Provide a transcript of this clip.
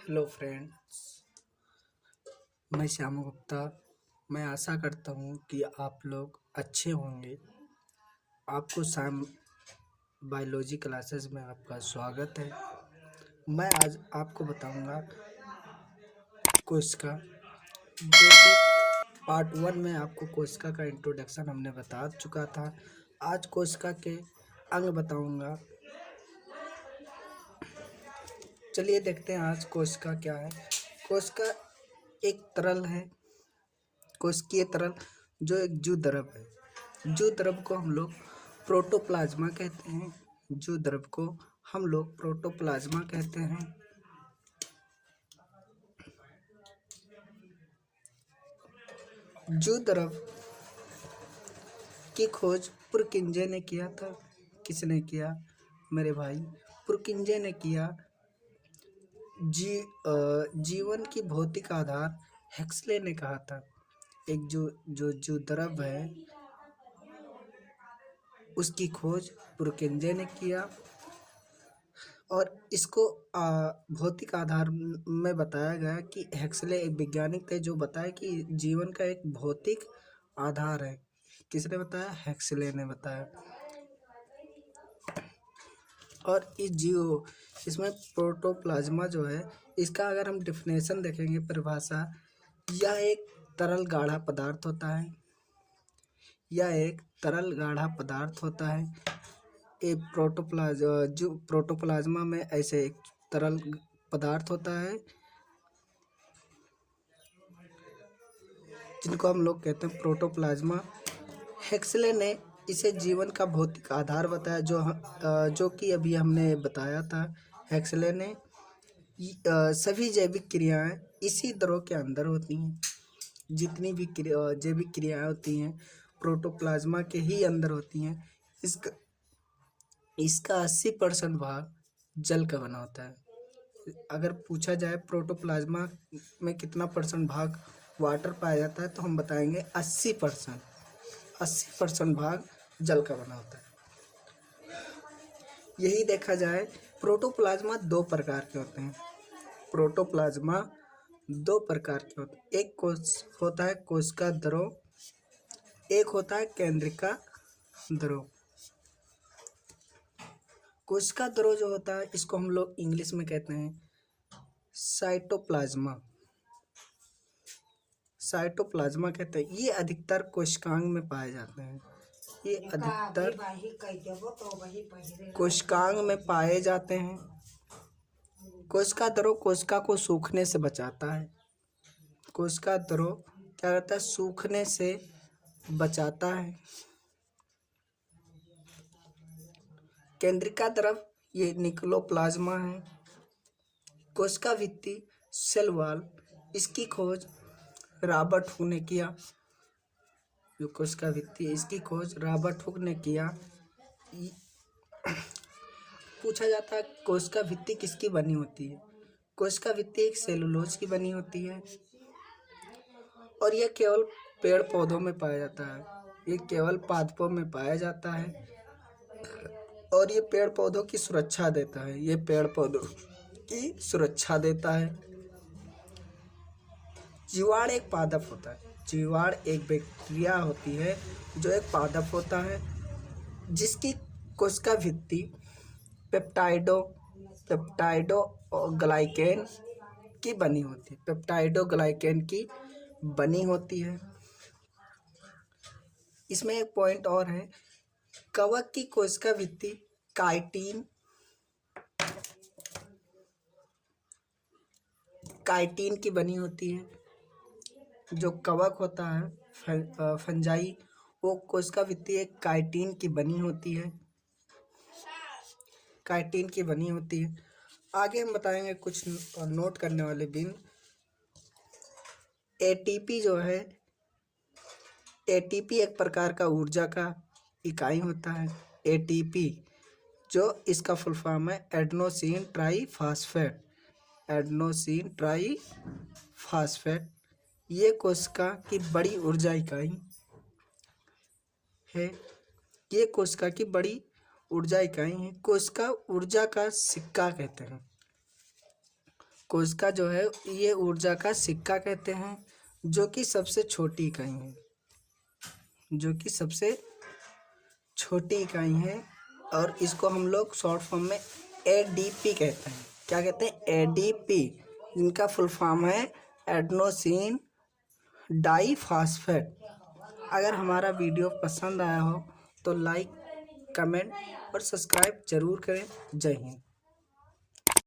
Hello friends, मैं श्याम गुप्ता। मैं आशा करता हूँ कि आप लोग अच्छे होंगे। आपको शाम बायोलॉजी क्लासेस में आपका स्वागत है। मैं आज आपको बताऊँगा कोशिका, जो कि पार्ट 1 में आपको कोशिका का इंट्रोडक्शन हमने बता चुका था। आज कोशिका के अंग बताऊँगा। चलिए देखते हैं आज कोशिका क्या है। कोशिका एक तरल है, कोशिकीय तरल, जो एक जू द्रव है। जू द्रव को हम लोग प्रोटोप्लाज्मा कहते हैं। जू द्रव को हम लोग प्रोटोप्लाज्मा कहते हैं। जू द्रव की खोज पुरकिंजे ने किया था। किसने किया? मेरे भाई पुरकिंजे ने किया। जीवन की भौतिक आधार हेक्सले ने कहा था। एक जो द्रव है उसकी खोज पुरकिंजे ने किया और इसको भौतिक आधार में बताया गया कि हेक्सले एक वैज्ञानिक थे जो बताया कि जीवन का एक भौतिक आधार है। किसने बताया? हेक्सले ने बताया। और इसमें प्रोटोप्लाज्मा जो है, इसका अगर हम डिफिनेशन देखेंगे, परिभाषा, यह एक तरल गाढ़ा पदार्थ होता है। यह एक तरल गाढ़ा पदार्थ होता है। एक प्रोटोप्लाज्मा में ऐसे एक तरल पदार्थ होता है जिनको हम लोग कहते हैं प्रोटोप्लाज्मा। हेक्सले ने इसे जीवन का भौतिक आधार बताया, जो कि अभी हमने बताया था। हेक्सले ने सभी जैविक क्रियाएं इसी द्रव के अंदर होती हैं। जितनी भी जैविक क्रियाएं होती हैं प्रोटोप्लाज्मा के ही अंदर होती हैं। इसका 80% भाग जल का बना होता है। अगर पूछा जाए प्रोटोप्लाज्मा में कितना परसेंट भाग वाटर पाया जाता है, तो हम बताएंगे 80%। 80% भाग जल का बना होता है। यही देखा जाए, प्रोटोप्लाज्मा दो प्रकार के होते हैं। प्रोटोप्लाज्मा दो प्रकार के होते हैं। एक होता है कोशिका द्रव, एक होता है केंद्रिका द्रव। कोशिका द्रव जो होता है, इसको हम लोग इंग्लिश में कहते हैं साइटोप्लाज्मा। साइटोप्लाज्मा कहते हैं। ये अधिकतर कोशिकांग में पाए जाते हैं। ये अधिकतर कोशिकांग में पाए जाते हैं। कोशिका द्रव कोशिका को सूखने से बचाता है। कोशिका द्रव क्या रहता है? सूखने से बचाता है। केंद्रिका द्रव ये निक्लोप्लाज्मा है। कोशिका भित्ति, सेल वॉल, इसकी खोज रॉबर्ट हुक ने किया। जो कोशिका भित्ति, इसकी खोज रॉबर्ट हुक ने किया। पूछा जाता है कोशिका भित्ति किसकी बनी होती है? कोशिका भित्ति एक सेलुलोज की बनी होती है और यह केवल पेड़ पौधों में पाया जाता है। ये केवल पादपों में पाया जाता है और ये पेड़ पौधों की सुरक्षा देता है। ये पेड़ पौधों की सुरक्षा देता है। जीवाणु एक पादप होता है। जीवाणु एक बैक्टीरिया होती है जो एक पादप होता है, जिसकी कोशिका भित्ति पेप्टाइडो ग्लाइकेन की बनी होती है। पेप्टाइडो ग्लाइकेन की बनी होती है। इसमें एक पॉइंट और है, कवक की कोशिका भित्ति काइटिन की बनी होती है। जो कवक होता है फंजाई, वो कोशिका भित्ति एक काइटिन की बनी होती है। काइटिन की बनी होती है। आगे हम बताएंगे कुछ नोट करने वाले बिंदु। एटीपी जो है, एटीपी एक प्रकार का ऊर्जा का इकाई होता है। एटीपी जो इसका फुल फॉर्म है एडेनोसिन ट्राईफॉस्फेट। एडेनोसिन ट्राईफॉस्फेट ये कोशिका की बड़ी ऊर्जा इकाई है। ये कोशिका की बड़ी ऊर्जा इकाई है। कोशिका ऊर्जा का सिक्का कहते हैं। कोशिका जो है ये ऊर्जा का सिक्का कहते हैं, जो कि सबसे छोटी इकाई है, जो कि सबसे छोटी इकाई है। और इसको हम लोग शॉर्ट फॉर्म में एडीपी कहते हैं। क्या कहते हैं? एडीपी, जिनका फुल फॉर्म है एडेनोसिन डाइफॉस्फेट। अगर हमारा वीडियो पसंद आया हो तो लाइक, कमेंट और सब्सक्राइब जरूर करें। जय हिंद।